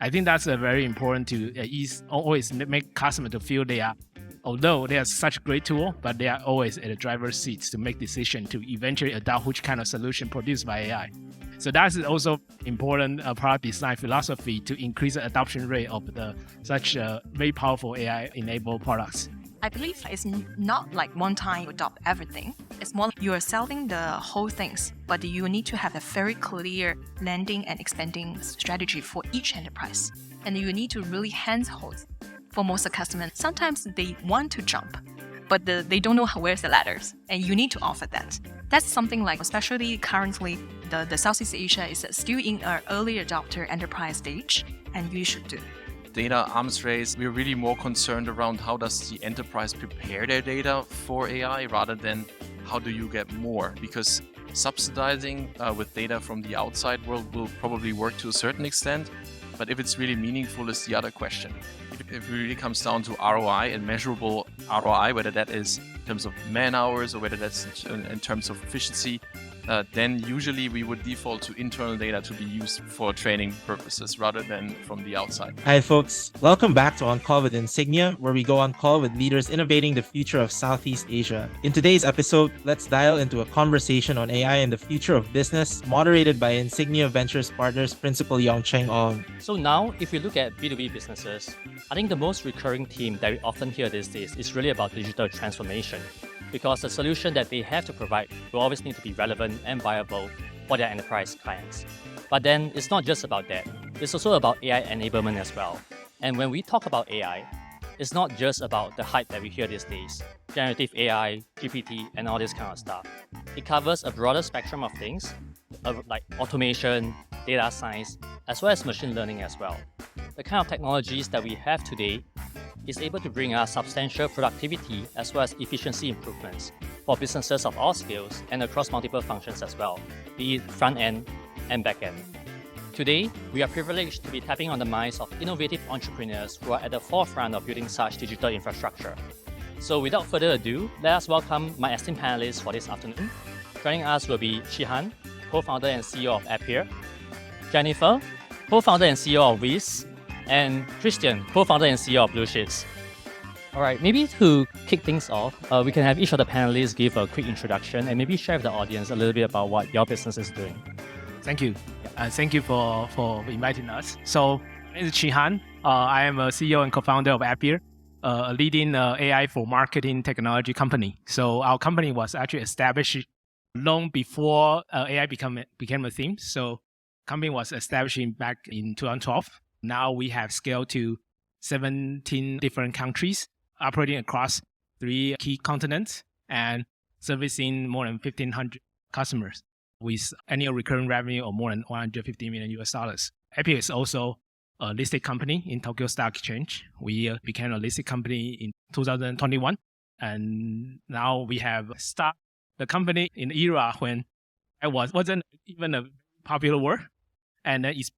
I think that's very important to always make customer to feel although they are such a great tool, but they are always at the driver's seat to make decision to eventually adopt which kind of solution produced by AI. So that is also important product design philosophy to increase the adoption rate of such very powerful AI-enabled products. I believe it's not like one time you adopt everything. It's more like you are selling the whole things, but you need to have a very clear landing and expanding strategy for each enterprise. And you need to really handhold for most of the customers. Sometimes they want to jump, but they don't know where's the ladders, and you need to offer that. That's something like, especially currently, the Southeast Asia is still in an early adopter enterprise stage, and you should do. Data arms race, we're really more concerned around how does the enterprise prepare their data for AI rather than how do you get more, because subsidizing with data from the outside world will probably work to a certain extent, but if it's really meaningful is the other question. If it really comes down to ROI and measurable ROI, whether that is in terms of man hours or whether that's in terms of efficiency, then usually we would default to internal data to be used for training purposes rather than from the outside. Hi folks, welcome back to On Call with Insignia, where we go on call with leaders innovating the future of Southeast Asia. In today's episode, let's dial into a conversation on AI and the future of business, moderated by Insignia Ventures Partners Principal Yongcheng Ong. So now, if we look at B2B businesses, I think the most recurring theme that we often hear these days is really about digital transformation, because the solution that they have to provide will always need to be relevant and viable for their enterprise clients. But then it's not just about that. It's also about AI enablement as well. And when we talk about AI, it's not just about the hype that we hear these days, generative AI, GPT, and all this kind of stuff. It covers a broader spectrum of things, like automation, data science, as well as machine learning as well. The kind of technologies that we have today is able to bring us substantial productivity as well as efficiency improvements for businesses of all scales and across multiple functions as well, be it front end and back end. Today, we are privileged to be tapping on the minds of innovative entrepreneurs who are at the forefront of building such digital infrastructure. So without further ado, let us welcome my esteemed panelists for this afternoon. Joining us will be Chih Han, co-founder and CEO of Appier, Jennifer, co-founder and CEO of WIZ, and Christian, co-founder and CEO of Bluesheets. All right, maybe to kick things off, we can have each of the panelists give a quick introduction and maybe share with the audience a little bit about what your business is doing. Thank you. Thank you for inviting us. So, my name is Chih Han. I am a CEO and co-founder of Appier, a leading AI for marketing technology company. So, our company was actually established long before AI became a theme. So, company was established back in 2012. Now we have scaled to 17 different countries, operating across 3 key continents and servicing more than 1,500 customers with annual recurring revenue of more than $150 million. Appier is also a listed company in Tokyo Stock Exchange. We became a listed company in 2021, and now we have started the company in an era when it wasn't even a popular word, and it's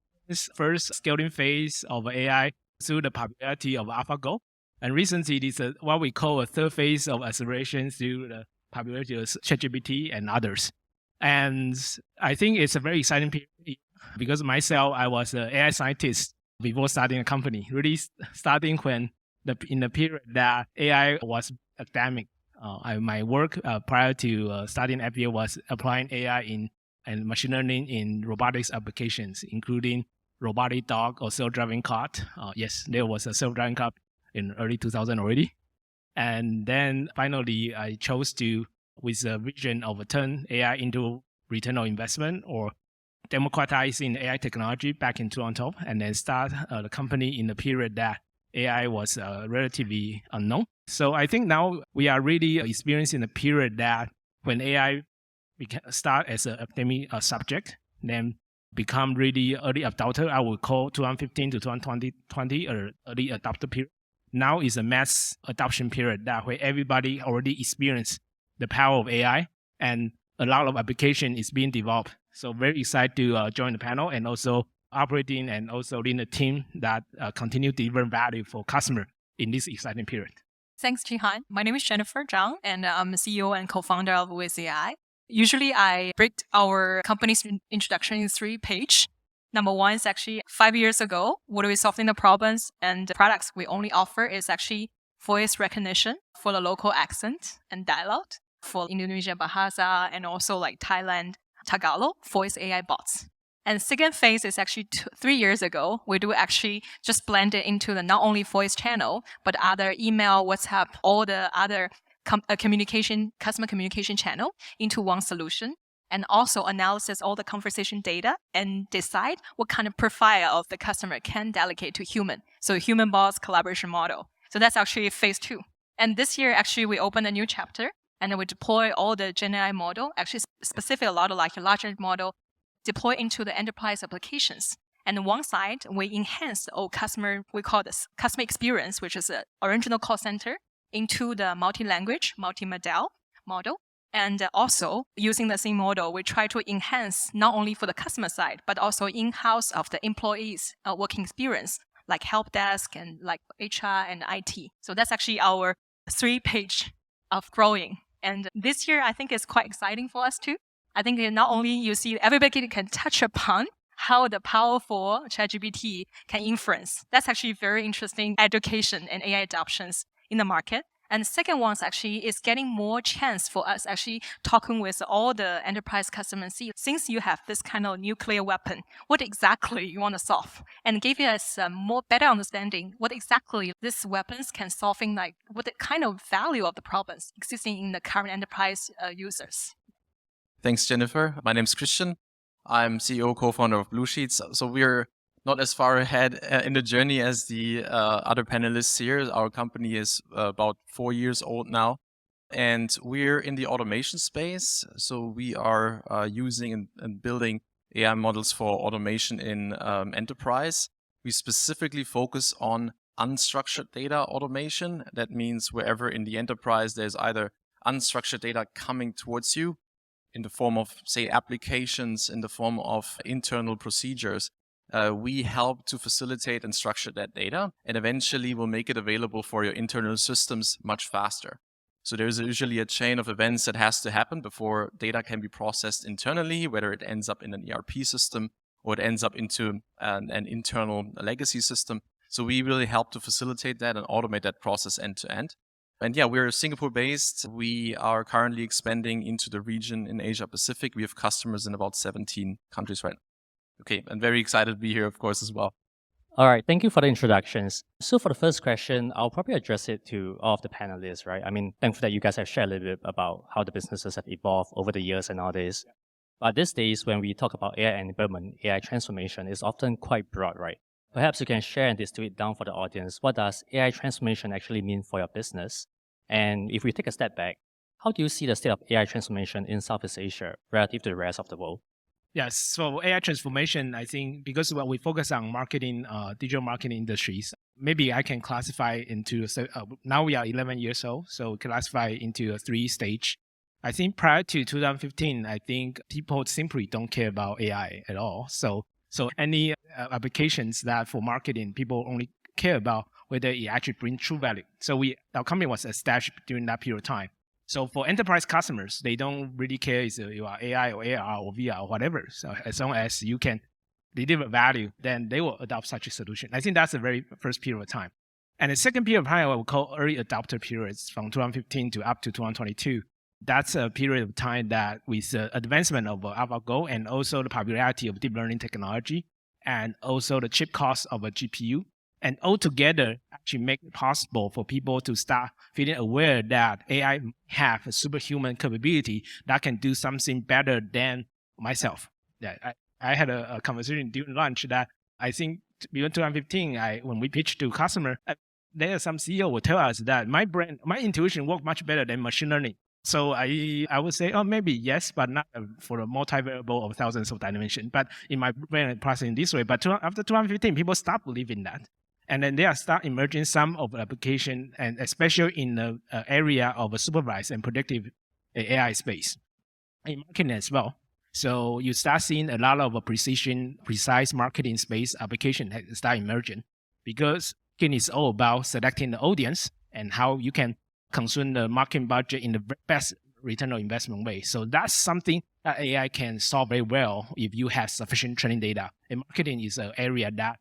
first scaling phase of AI through the popularity of AlphaGo. And recently, it is what we call a third phase of acceleration through the popularity of ChatGPT and others. And I think it's a very exciting period because myself, I was an AI scientist before starting a company, really starting in the period that AI was academic. My work prior to starting Appier was applying AI and machine learning in robotics applications, including robotic dog or self-driving car. Yes, there was a self-driving car in early 2000 already. And then finally, I chose to, with a vision of turn AI into return on investment or democratizing AI technology back in 2012, and then start the company in the period that AI was relatively unknown. So I think now we are really experiencing a period that when AI start as an academic subject, then become really early adopter. I would call 2015 to 2020 or early adopter period. Now is a mass adoption period that where everybody already experienced the power of AI and a lot of application is being developed. So very excited to join the panel and also operating and also leading a team that continue to deliver value for customer in this exciting period. Thanks, Chih Han. My name is Jennifer Zhang, and I'm CEO and co-founder of WIZ.AI. Usually, I break our company's introduction in 3 pages. Number one is actually 5 years ago, what are we solving the problems? And the products we only offer is actually voice recognition for the local accent and dialect for Indonesia Bahasa and also like Thailand Tagalog voice AI bots. And second phase is actually 3 years ago. We do actually just blend it into the not only voice channel, but other email, WhatsApp, all the other customer communication channel into one solution. And also analysis all the conversation data and decide what kind of profile of the customer can delegate to human. So human boss collaboration model. So that's actually phase 2. And this year, actually, we open a new chapter and then we deploy all the Gen AI model, actually specific a lot of like a larger model, deploy into the enterprise applications. And on one side, we enhance the old customer, we call this customer experience, which is an original call center, into the multi-language, multimodal model. And also, using the same model, we try to enhance not only for the customer side, but also in-house of the employees' working experience, like help desk and like HR and IT. So that's actually our 3-page of growing. And this year, I think is quite exciting for us too. I think not only you see everybody can touch upon how the powerful ChatGPT can influence. That's actually very interesting education and AI adoptions in the market. And the second one actually is getting more chance for us actually talking with all the enterprise customers. See, since you have this kind of nuclear weapon, what exactly you want to solve? And give us a more better understanding what exactly these weapons can solving, like what the kind of value of the problems existing in the current enterprise users. Thanks, Jennifer. My name is Christian. I'm CEO, co-founder of Bluesheets. So we're not as far ahead in the journey as the other panelists here. Our company is about 4 years old now, and we're in the automation space. So we are using and building AI models for automation in enterprise. We specifically focus on unstructured data automation. That means wherever in the enterprise there's either unstructured data coming towards you in the form of, say, applications, in the form of internal procedures, we help to facilitate and structure that data, and eventually we'll make it available for your internal systems much faster. So there's usually a chain of events that has to happen before data can be processed internally, whether it ends up in an ERP system or it ends up into an internal legacy system. So we really help to facilitate that and automate that process end to end. And yeah, we're Singapore-based. We are currently expanding into the region in Asia Pacific. We have customers in about 17 countries right now. Okay, I'm very excited to be here, of course, as well. All right, thank you for the introductions. So for the first question, I'll probably address it to all of the panelists, right? I mean, thankful that you guys have shared a little bit about how the businesses have evolved over the years and nowadays. But these days, when we talk about AI enablement, AI transformation is often quite broad, right? Perhaps you can share and distill it down for the audience. What does AI transformation actually mean for your business? And if we take a step back, how do you see the state of AI transformation in Southeast Asia relative to the rest of the world? Yes, so AI transformation, I think, because we focus on marketing, digital marketing industries, maybe I can classify into, now we are 11 years old, so classify into a 3-stage. I think prior to 2015, I think people simply don't care about AI at all. So any applications that for marketing, people only care about whether it actually brings true value. So our company was established during that period of time. So for enterprise customers, they don't really care if you are AI or AR or VR or whatever. So as long as you can deliver value, then they will adopt such a solution. I think that's the very first period of time. And the second period of time, I would call early adopter periods from 2015 to up to 2022. That's a period of time that with the advancement of AlphaGo and also the popularity of deep learning technology and also the chip cost of a GPU, and altogether actually make it possible for people to start feeling aware that AI have a superhuman capability that can do something better than myself. Yeah, I had a conversation during lunch that I think beyond 2015, when we pitched to customer, there are some CEO will tell us that my intuition work much better than machine learning. So I would say, oh, maybe yes, but not for a multivariable of thousands of dimensions. But in my brain, processing this way. But after 2015, people stop believing that. And then there start emerging some of the application, and especially in the area of a supervised and predictive AI space, in marketing as well. So you start seeing a lot of precise marketing space application start emerging, because marketing is all about selecting the audience and how you can consume the marketing budget in the best return on investment way. So that's something that AI can solve very well if you have sufficient training data. And marketing is an area that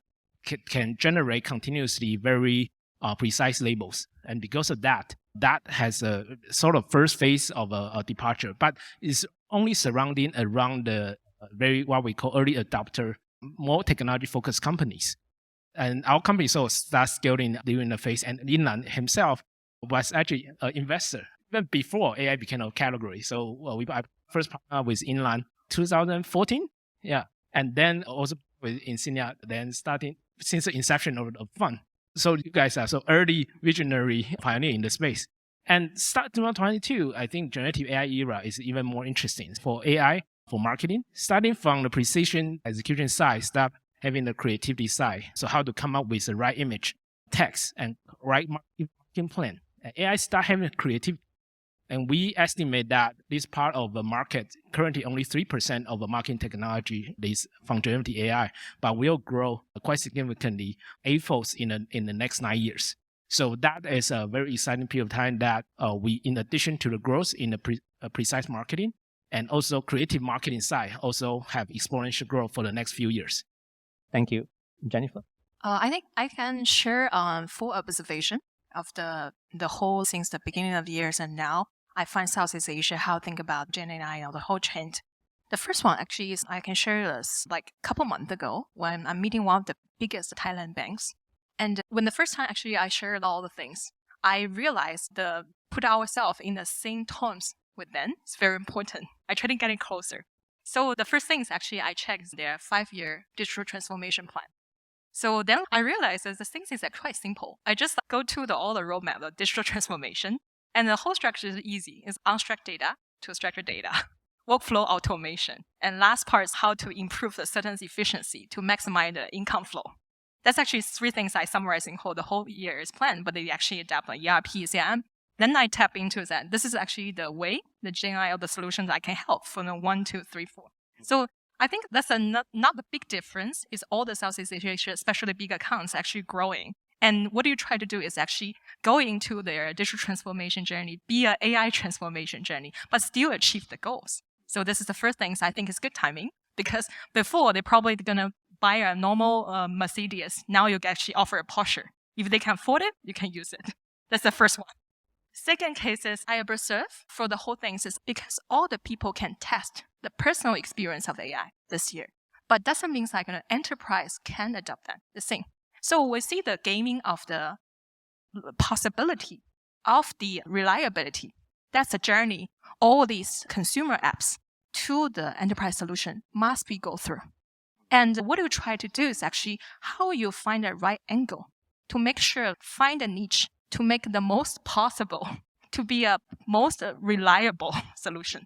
can generate continuously very precise labels. And because of that, that has a sort of first phase of a departure, but it's only surrounding around the very what we call early adopter, more technology-focused companies. And our company sort of starts scaling during the phase, and Inlan himself was actually an investor even before AI became a category. So we first partnered with Inlan 2014, yeah, and then also with Insignia, then starting since the inception of the fund. So you guys are so early visionary pioneer in the space. And start 2022, I think generative AI era is even more interesting for AI, for marketing, starting from the precision execution side, start having the creativity side. So how to come up with the right image, text, and right marketing plan. And AI start having creativity. And we estimate that this part of the market, currently only 3% of the marketing technology is from generative AI, but will grow quite significantly, eightfold in the next 9 years. So that is a very exciting period of time that we, in addition to the growth in the precise marketing and also creative marketing side, also have exponential growth for the next few years. Thank you. Jennifer? I think I can share full observation of the whole since the beginning of the years and now. I find Southeast Asia, how to think about Gen AI and the whole trend. The first one actually is I can share this like a couple months ago when I'm meeting one of the biggest Thailand banks. And when the first time actually I shared all the things, I realized the put ourselves in the same terms with them is very important. I try to get it closer. So the first thing is actually I checked their 5-year digital transformation plan. So then I realized that the things is quite simple. I just go to all the roadmap of digital transformation. And the whole structure is easy. It's unstructured data to structured data, workflow automation. And last part is how to improve the certainty efficiency to maximize the income flow. That's actually 3 things I summarize in the whole year's plan, but they actually adapt like ERP, CRM. Then I tap into that. This is actually the way, the Gen AI of the solutions I can help from the 1, 2, 3, 4. So I think that's not the big difference is all the Southeast Asia, especially big accounts, actually growing. And what you try to do is actually go into their digital transformation journey, be an AI transformation journey, but still achieve the goals. So this is the first thing I think is good timing because before they're probably going to buy a normal Mercedes. Now you can actually offer a Porsche. If they can afford it, you can use it. That's the first one. Second case is I observe for the whole thing is because all the people can test the personal experience of AI this year, but doesn't mean like an enterprise can adopt that, the same. So we see the gaming of the possibility of the reliability. That's a journey. All these consumer apps to the enterprise solution must be go through. And what you try to do is actually how you find the right angle to make sure, find a niche to make the most possible to be a most reliable solution.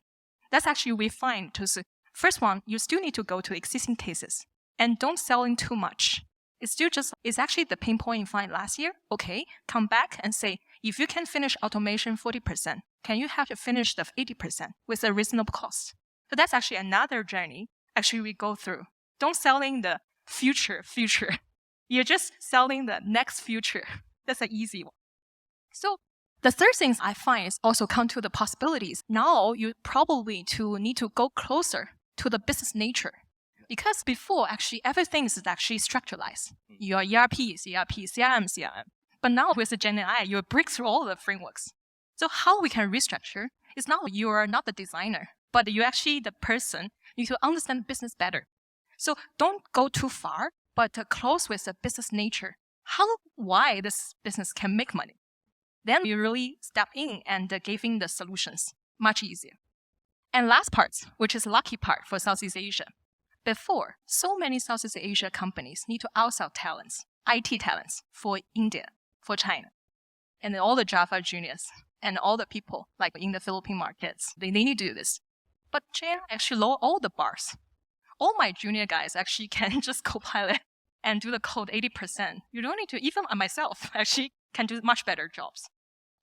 That's actually we find to first one, you still need to go to existing cases and don't sell in too much. It's actually the pain point you find last year. Okay, come back and say, if you can finish automation 40%, can you have to finish the 80% with a reasonable cost? So that's actually another journey actually we go through. Don't selling the future. You're just selling the next future. That's an easy one. So the third thing I find is also come to the possibilities. Now you probably need to go closer to the business nature. Because before, actually, everything is actually structuralized. Your ERP, CRM. But now with the Gen AI, you break through all the frameworks. So how we can restructure is now you are not the designer, but you actually the person. You need to understand the business better. So don't go too far, but close with the business nature. Why this business can make money. Then you really step in and giving the solutions much easier. And last part, which is lucky part for Southeast Asia. Before, so many Southeast Asia companies need to outsource talents, IT talents for India, for China, and all the Java juniors and all the people like in the Philippine markets, they need to do this. But China actually lower all the bars. All my junior guys actually can just co-pilot and do the code 80%. You don't need to, even myself actually can do much better jobs.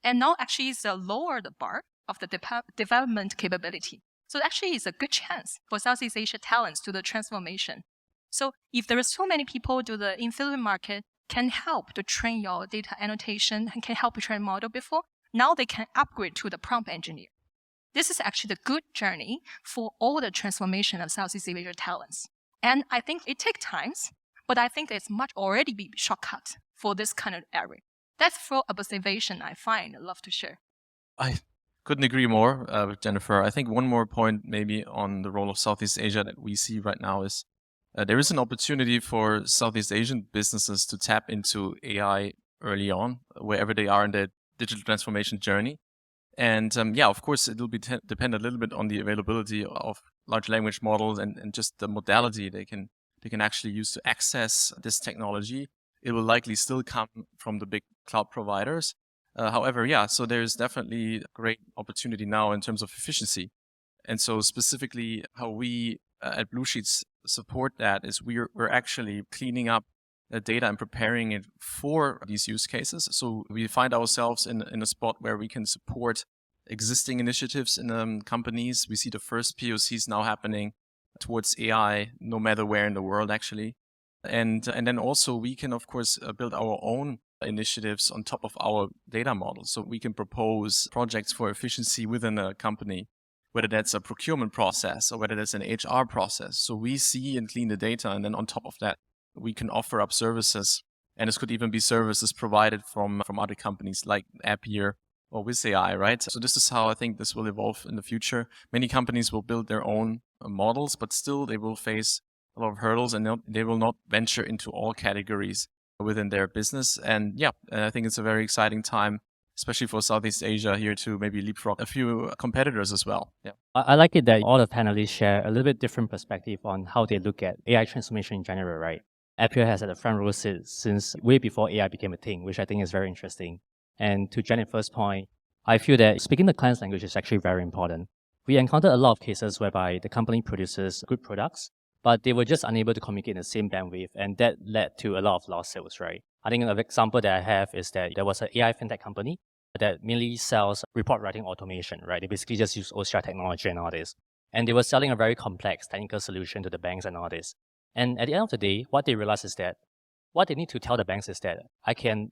And now actually it's lower the bar of the development capability. So actually it's a good chance for Southeast Asia talents to the transformation. So if there are so many people do the in Philippine market can help to train your data annotation and can help you train model before, now they can upgrade to the prompt engineer. This is actually the good journey for all the transformation of Southeast Asia talents. And I think it takes time, but I think it's much already be shortcut for this kind of area. That's for observation I find. I'd love to share. I couldn't agree more with Jennifer. I think one more point maybe on the role of Southeast Asia that we see right now is there is an opportunity for Southeast Asian businesses to tap into AI early on, wherever they are in their digital transformation journey. And of course, it will depend a little bit on the availability of large language models and just the modality they can actually use to access this technology. It will likely still come from the big cloud providers. However, so there's definitely a great opportunity now in terms of efficiency. And so specifically how we at Bluesheets support that is we're actually cleaning up the data and preparing it for these use cases. So we find ourselves in a spot where we can support existing initiatives in companies. We see the first POCs now happening towards AI, no matter where in the world, actually. And then also we can, of course, build our own initiatives on top of our data model. So we can propose projects for efficiency within a company, whether that's a procurement process or whether that's an HR process. So we see and clean the data, and then on top of that, we can offer up services. And this could even be services provided from other companies like Appier or WIZ.AI, right? So this is how I think this will evolve in the future. Many companies will build their own models, but still they will face a lot of hurdles, and they will not venture into all categories within their business. And I think it's a very exciting time, especially for Southeast Asia here, to maybe leapfrog a few competitors as well. Yeah. I like it that all the panelists share a little bit different perspective on how they look at AI transformation in general, right? Appier has had a front row seat since way before AI became a thing, which I think is very interesting. And to Jennifer's point, I feel that speaking the client's language is actually very important. We encountered a lot of cases whereby the company produces good products, but they were just unable to communicate in the same bandwidth, and that led to a lot of lost sales, right? I think an example that I have is that there was an AI fintech company that mainly sells report writing automation, right? They basically just use OCR technology and all this. And they were selling a very complex technical solution to the banks and all this. And at the end of the day, what they realized is that what they need to tell the banks is that I can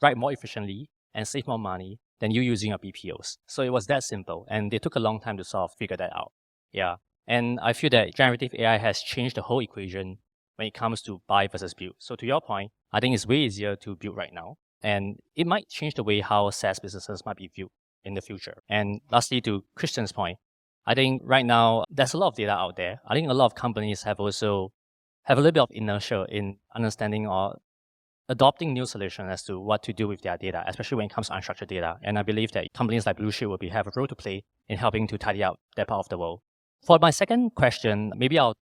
write more efficiently and save more money than you using your BPOs. So it was that simple. And they took a long time to sort of figure that out. Yeah. And I feel that generative AI has changed the whole equation when it comes to buy versus build. So to your point, I think it's way easier to build right now. And it might change the way how SaaS businesses might be viewed in the future. And lastly, to Christian's point, I think right now there's a lot of data out there. I think a lot of companies have a little bit of inertia in understanding or adopting new solutions as to what to do with their data, especially when it comes to unstructured data. And I believe that companies like Bluesheet will have a role to play in helping to tidy up that part of the world. For my second question, maybe I'll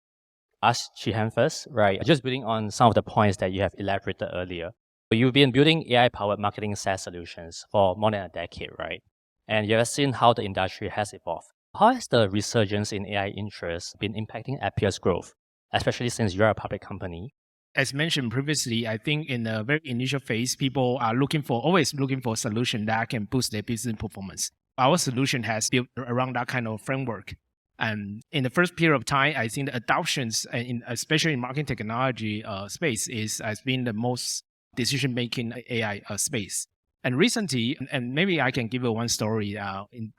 ask Chih Han first, right? Just building on some of the points that you have elaborated earlier. You've been building AI-powered marketing SaaS solutions for more than a decade, right? And you have seen how the industry has evolved. How has the resurgence in AI interest been impacting Appier's growth, especially since you're a public company? As mentioned previously, I think in the very initial phase, people are always looking for a solution that can boost their business performance. Our solution has built around that kind of framework. And in the first period of time, I think the adoptions, especially in marketing technology space, has been the most decision-making AI space. And recently, and maybe I can give you one story.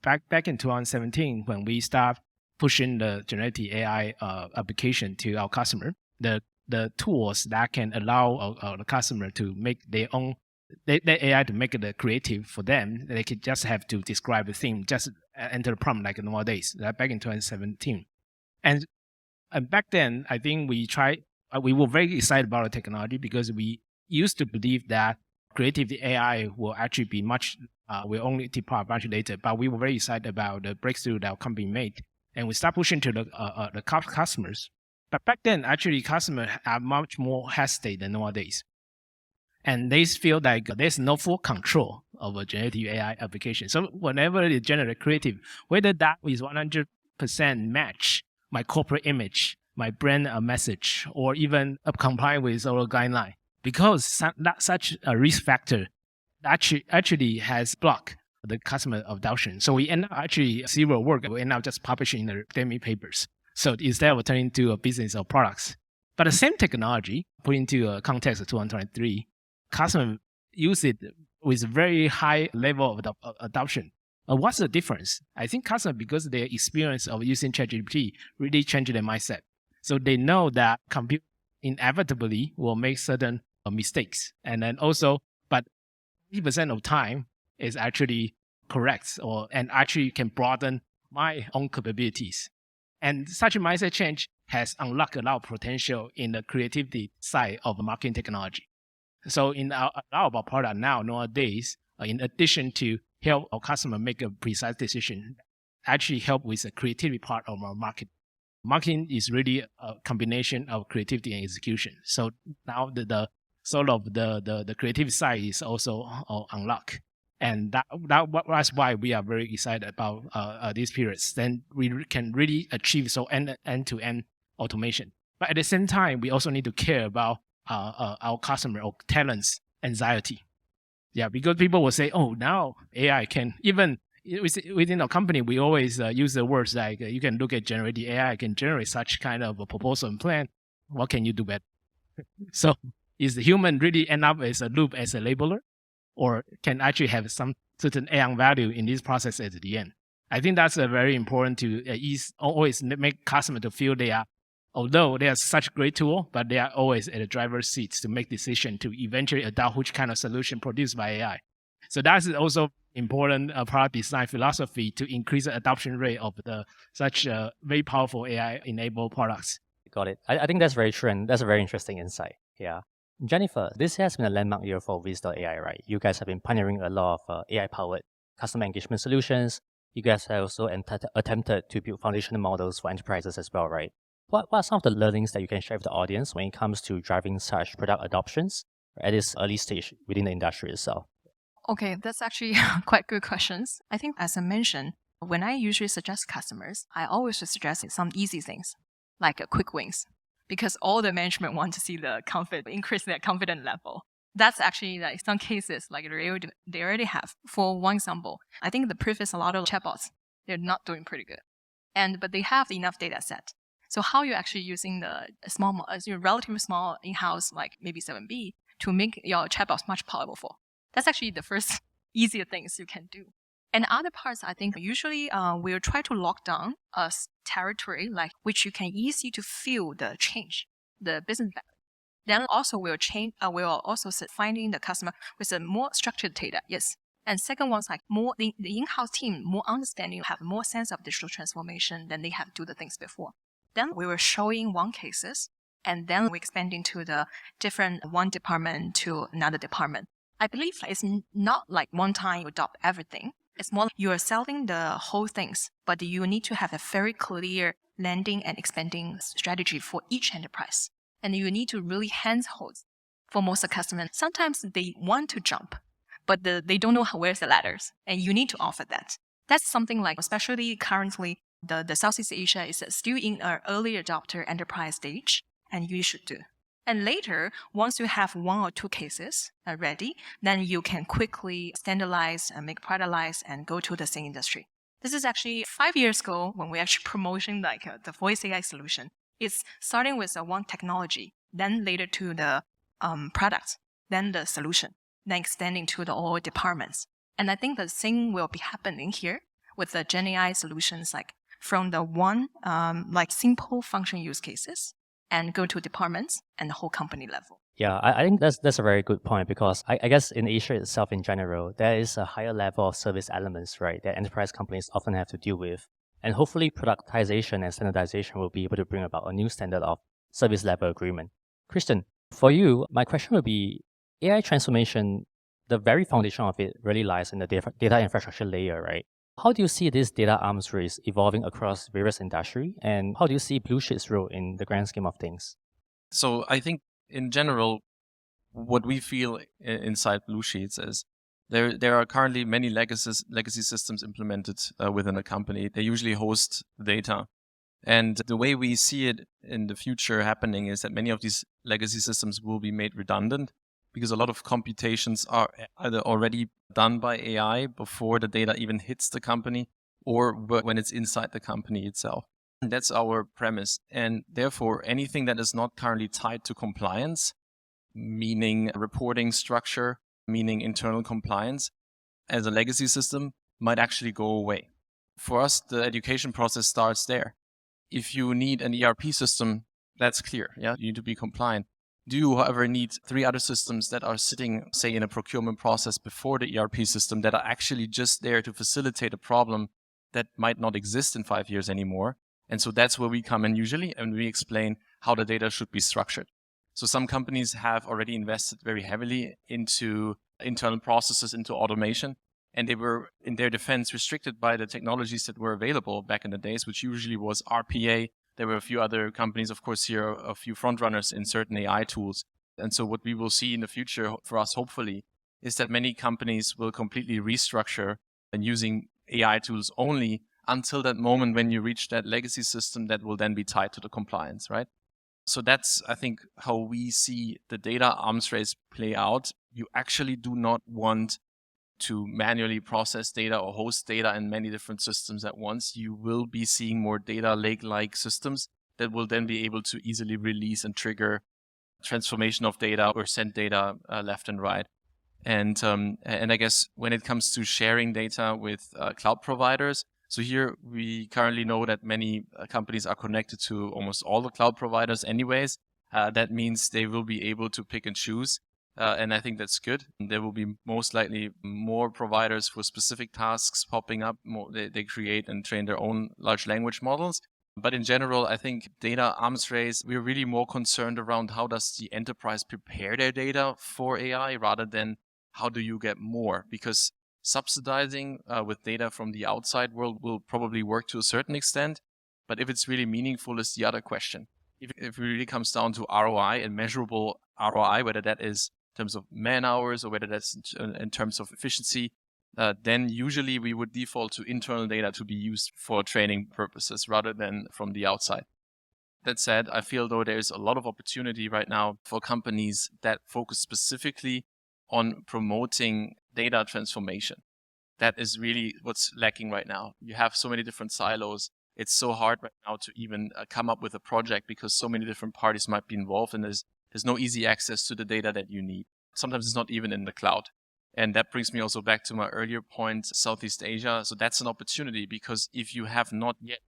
Back in 2017, when we start pushing the generative AI application to our customer, the tools that can allow the customer to make their own their AI to make it creative for them, they could just have to describe the theme, just enter the prompt like nowadays. Back in 2017, and back then, I think we were very excited about the technology because we used to believe that creative AI will actually be will only depart much later. But we were very excited about the breakthrough that our company made, and we start pushing to the customers. But back then, actually, customers are much more hesitant than nowadays. And they feel like there's no full control of a generative AI application. So whenever they generate creative, whether that is 100% match my corporate image, my brand message, or even comply with our guideline, because such a risk factor actually has blocked the customer adoption. So we end up actually zero work. We end up just publishing the academic papers. So instead of turning to a business or products. But the same technology, put into a context of 2023, customers use it with very high level of adoption. What's the difference? I think customers, because their experience of using ChatGPT really changed their mindset. So they know that compute inevitably will make certain mistakes. And then also, but 80% of time is actually correct and actually can broaden my own capabilities. And such a mindset change has unlocked a lot of potential in the creativity side of marketing technology. So in a lot of our product nowadays, in addition to help our customer make a precise decision, actually help with the creativity part of our market. Marketing is really a combination of creativity and execution. So now the sort of the creative side is also unlocked. And that's why we are very excited about these periods. Then we can really achieve end-to-end automation. But at the same time, we also need to care about our customer or talents' anxiety. Yeah, because people will say, oh, now AI can, even within our company, we always use the words like, you can look at generative AI can generate such kind of a proposal and plan. What can you do better? So is the human really end up as a loop, as a labeler, or can actually have some certain AI value in this process at the end? I think that's very important to always make customer to feel they are, although they are such a great tool, but they are always at the driver's seat to make decision to eventually adopt which kind of solution produced by AI. So that's also important product design philosophy to increase the adoption rate of such very powerful AI-enabled products. Got it. I think that's very true, and that's a very interesting insight. Yeah. Jennifer, this has been a landmark year for WIZ.AI, right? You guys have been pioneering a lot of AI-powered customer engagement solutions. You guys have also attempted to build foundational models for enterprises as well, right? What are some of the learnings that you can share with the audience when it comes to driving such product adoptions at this early stage within the industry itself? Okay, that's actually quite good questions. I think, as I mentioned, when I usually suggest customers, I always suggest some easy things, like quick wins, because all the management want to see the increase their confidence level. That's actually, like, some cases, like they already have. For one example, I think the previous a lot of chatbots, they're not doing pretty good, but they have enough data set. So how you're actually using the relatively small in-house, like maybe 7B, to make your chatbots much powerful. That's actually the first easier things you can do. And other parts, I think usually we'll try to lock down a territory like which you can easy to feel the change, the business value. Then also we'll also finding the customer with a more structured data. Yes. And second one's like more the in-house team, more understanding, have more sense of digital transformation than they have to do the things before. Then we were showing one cases, and then we're expanding to the different one department to another department. I believe it's not like one time you adopt everything. It's more like you're selling the whole things, but you need to have a very clear landing and expanding strategy for each enterprise. And you need to really handhold for most of the customers. Sometimes they want to jump, but they don't know where's the ladders, and you need to offer that. That's something like, especially currently, the Southeast Asia is still in an early adopter enterprise stage, and you should do. And later, once you have one or two cases ready, then you can quickly standardize and make productize and go to the same industry. This is actually 5 years ago when we actually promoting the voice AI solution. It's starting with one technology, then later to the product, then the solution, then extending to the all departments. And I think the same will be happening here with the Gen AI solutions, like from the one like simple function use cases and go to departments and the whole company level. Yeah, I think that's a very good point, because I guess in Asia itself in general, there is a higher level of service elements, right, that enterprise companies often have to deal with. And hopefully productization and standardization will be able to bring about a new standard of service level agreement. Christian, for you, my question would be, AI transformation, the very foundation of it really lies in the data infrastructure layer, right? How do you see this data arms race evolving across various industry, and how do you see Bluesheets' role in the grand scheme of things? So I think in general, what we feel inside Bluesheets is there are currently many legacy systems implemented within a company. They usually host data. And the way we see it in the future happening is that many of these legacy systems will be made redundant, because a lot of computations are either already done by AI before the data even hits the company, or when it's inside the company itself. And that's our premise. And therefore, anything that is not currently tied to compliance, meaning reporting structure, meaning internal compliance, as a legacy system, might actually go away. For us, the education process starts there. If you need an ERP system, that's clear. Yeah, you need to be compliant. Do you, however, need 3 other systems that are sitting, say, in a procurement process before the ERP system that are actually just there to facilitate a problem that might not exist in 5 years anymore? And so that's where we come in usually, and we explain how the data should be structured. So some companies have already invested very heavily into internal processes, into automation, and they were, in their defense, restricted by the technologies that were available back in the days, which usually was RPA. There were a few other companies, of course, here, a few frontrunners in certain AI tools. And so what we will see in the future for us, hopefully, is that many companies will completely restructure and using AI tools only until that moment when you reach that legacy system that will then be tied to the compliance, right? So that's, I think, how we see the data arms race play out. You actually do not want to manually process data or host data in many different systems at once. You will be seeing more data lake-like systems that will then be able to easily release and trigger transformation of data or send data left and right. And I guess when it comes to sharing data with cloud providers, so here we currently know that many companies are connected to almost all the cloud providers anyways. That means they will be able to pick and choose. And I think that's good. There will be most likely more providers for specific tasks popping up. They create and train their own large language models. But in general, I think data arms race, we're really more concerned around how does the enterprise prepare their data for AI rather than how do you get more? Because subsidizing with data from the outside world will probably work to a certain extent. But if it's really meaningful is the other question. If it really comes down to ROI and measurable ROI, whether that is in terms of man hours or whether that's in terms of efficiency, then usually we would default to internal data to be used for training purposes rather than from the outside. That said, I feel though there's a lot of opportunity right now for companies that focus specifically on promoting data transformation. That is really what's lacking right now. You have so many different silos. It's so hard right now to even come up with a project because so many different parties might be involved and there's no easy access to the data that you need. Sometimes it's not even in the cloud. And that brings me also back to my earlier point, Southeast Asia. So that's an opportunity because if you have not yet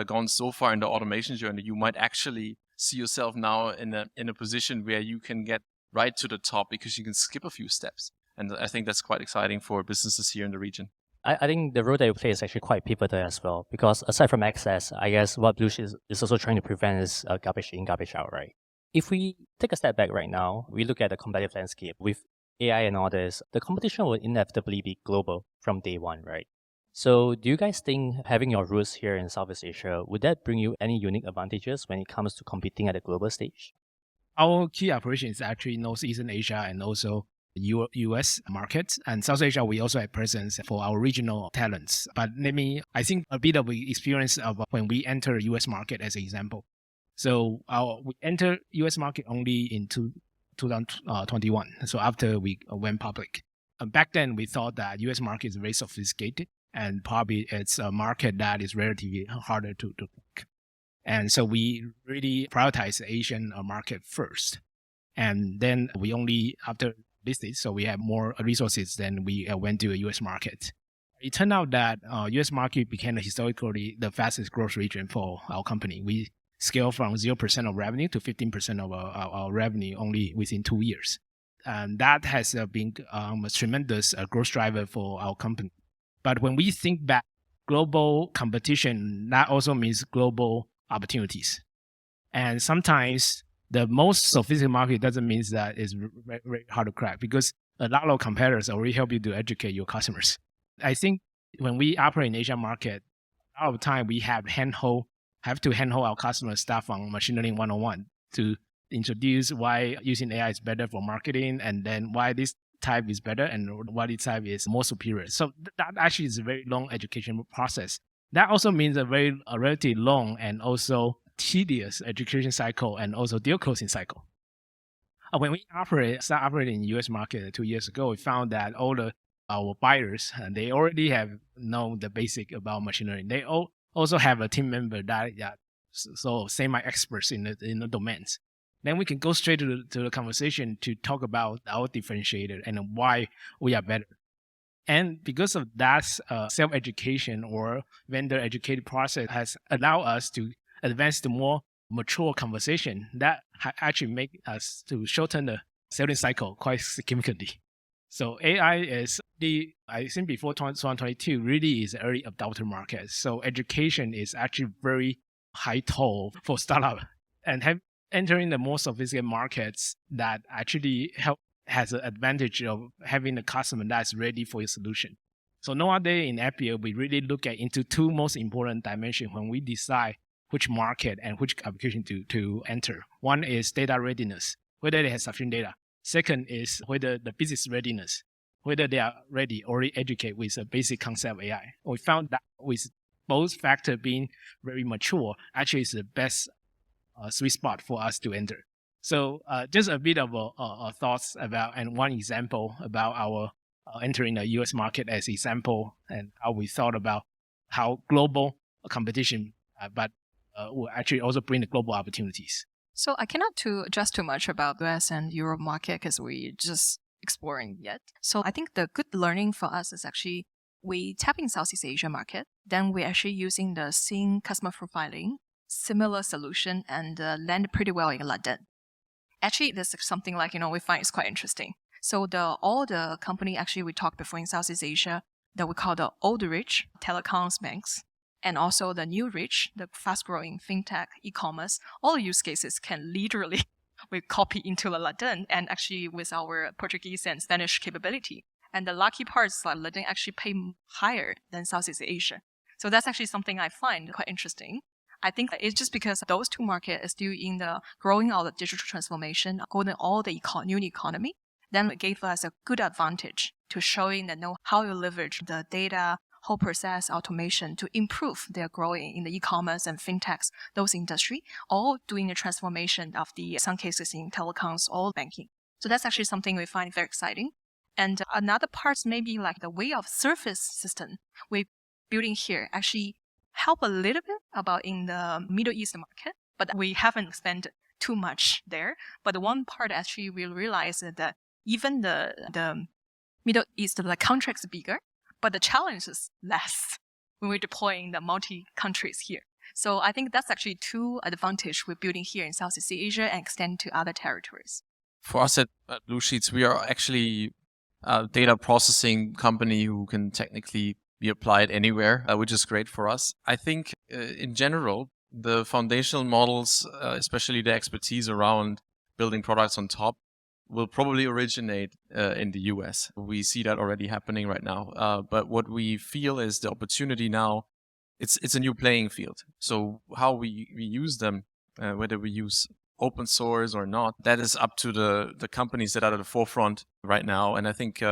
gone so far in the automation journey, you might actually see yourself now in a position where you can get right to the top because you can skip a few steps. And I think that's quite exciting for businesses here in the region. I think the role that you play is actually quite pivotal as well, because aside from access, I guess what Bluesheets is also trying to prevent is garbage in, garbage out, right? If we take a step back right now, we look at the competitive landscape with AI and all this, the competition will inevitably be global from day one, right? So do you guys think having your roots here in Southeast Asia, would that bring you any unique advantages when it comes to competing at a global stage? Our key operation is actually Northeastern Asia and also US markets. And South Asia, we also have presence for our regional talents. But I think a bit of experience of when we enter US market as an example. So we entered US market only in 2021. So after we went public. Back then, we thought that US market is very sophisticated and probably it's a market that is relatively harder to crack. And so we really prioritize the Asian market first. And then we only, after listed, so we have more resources than we went to a US market. It turned out that US market became historically the fastest growth region for our company. We scaled from 0% of revenue to 15% of our revenue only within 2 years. And that has been a tremendous growth driver for our company. But when we think back, global competition, that also means global opportunities. And sometimes the most sophisticated market doesn't mean that it's very, very hard to crack because a lot of competitors already help you to educate your customers. I think when we operate in Asian market, a lot of time we have to handhold our customers stuff on machine learning 101 to introduce why using AI is better for marketing and then why this type is better and why this type is more superior. So that actually is a very long education process. That also means a relatively long and also tedious education cycle and also deal closing cycle. When we start operating in the US market 2 years ago, we found that all our buyers, they already have known the basic about machine learning. They also have a team member that so semi-experts in the domains. Then we can go straight to the conversation to talk about our differentiator and why we are better. And because of that self-education or vendor-educated process has allowed us to advance to more mature conversation that actually make us to shorten the selling cycle quite significantly. So AI is I think before 2022 really is an early adopter market. So education is actually very high toll for startup, and entering the more sophisticated markets that actually has an advantage of having a customer that's ready for your solution. So nowadays in Appier, we really look into two most important dimensions when we decide which market and which application to enter. One is data readiness, whether they have sufficient data. Second is whether the business readiness, whether they are ready already educate with a basic concept of AI. We found that with both factors being very mature, actually is the best sweet spot for us to enter. So just a bit of thoughts about and one example about our entering the US market as example and how we thought about how global competition, but will actually also bring the global opportunities. So I cannot adjust too much about US and Europe market because we just exploring yet. So I think the good learning for us is actually we tap in Southeast Asia market, then we're actually using the same customer profiling, similar solution, and land pretty well in London. Actually, this is something like, we find it's quite interesting. So all the company actually we talked before in Southeast Asia that we call the old rich, telecoms, banks, and also the new rich, the fast-growing fintech, e-commerce, all use cases can literally we copy into the London and actually with our Portuguese and Spanish capability. And the lucky part is that London actually pay higher than Southeast Asia. So that's actually something I find quite interesting. I think it's just because those two markets are still in the growing out the digital transformation, going all the new economy. Then it gave us a good advantage to showing that how you leverage the data, whole process automation to improve their growing in the e-commerce and fintechs, those industry, all doing the transformation of some cases in telecoms, all banking. So that's actually something we find very exciting. And another part maybe like the way of service system we're building here actually help a little bit about in the Middle East market, but we haven't spent too much there. But the one part actually we realize that even the Middle East, the contracts are bigger, but the challenge is less when we're deploying the multi-countries here. So I think that's actually two advantages we're building here in Southeast Asia and extend to other territories. For us at Bluesheets, we are actually a data processing company who can technically be applied anywhere, which is great for us. I think in general, the foundational models, especially the expertise around building products on top, will probably originate in the US. We see that already happening right now. But what we feel is the opportunity now, it's a new playing field. So how we use them, whether we use open source or not, that is up to the companies that are at the forefront right now. And I think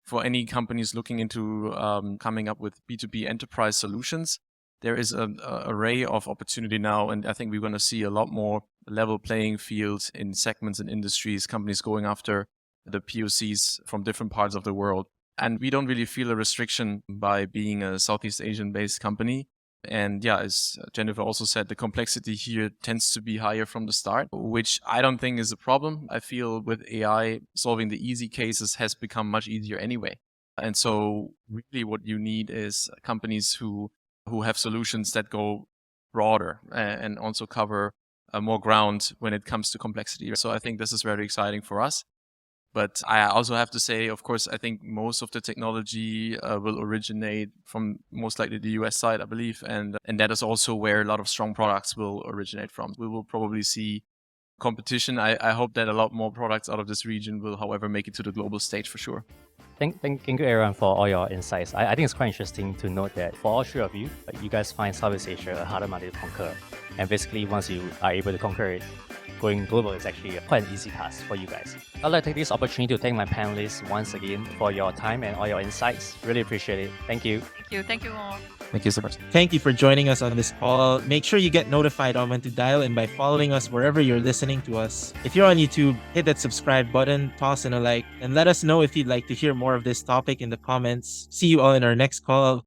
for any companies looking into coming up with B2B enterprise solutions, there is an array of opportunity now. And I think we're going to see a lot more level playing fields in segments and industries, companies going after the POCs from different parts of the world. And we don't really feel a restriction by being a Southeast Asian based company. And yeah, as Jennifer also said, the complexity here tends to be higher from the start, which I don't think is a problem. I feel with AI, solving the easy cases has become much easier anyway. And so really what you need is companies who have solutions that go broader and also cover more ground when it comes to complexity. So I think this is very exciting for us. But I also have to say, of course, I think most of the technology will originate from most likely the US side, I believe. And that is also where a lot of strong products will originate from. We will probably see competition. I hope that a lot more products out of this region will, however, make it to the global stage for sure. Thank you, Aaron, for all your insights. I think it's quite interesting to note that for all three of you, you guys find Southeast Asia a harder market to conquer. And basically, once you are able to conquer it, going global is actually quite an easy task for you guys. I'd like to take this opportunity to thank my panelists once again for your time and all your insights. Really appreciate it. Thank you. Thank you all. Thank you so much. Thank you for joining us on this call. Make sure you get notified on when to dial in by following us wherever you're listening to us. If you're on YouTube, hit that subscribe button, toss in a like, and let us know if you'd like to hear more of this topic in the comments. See you all in our next call.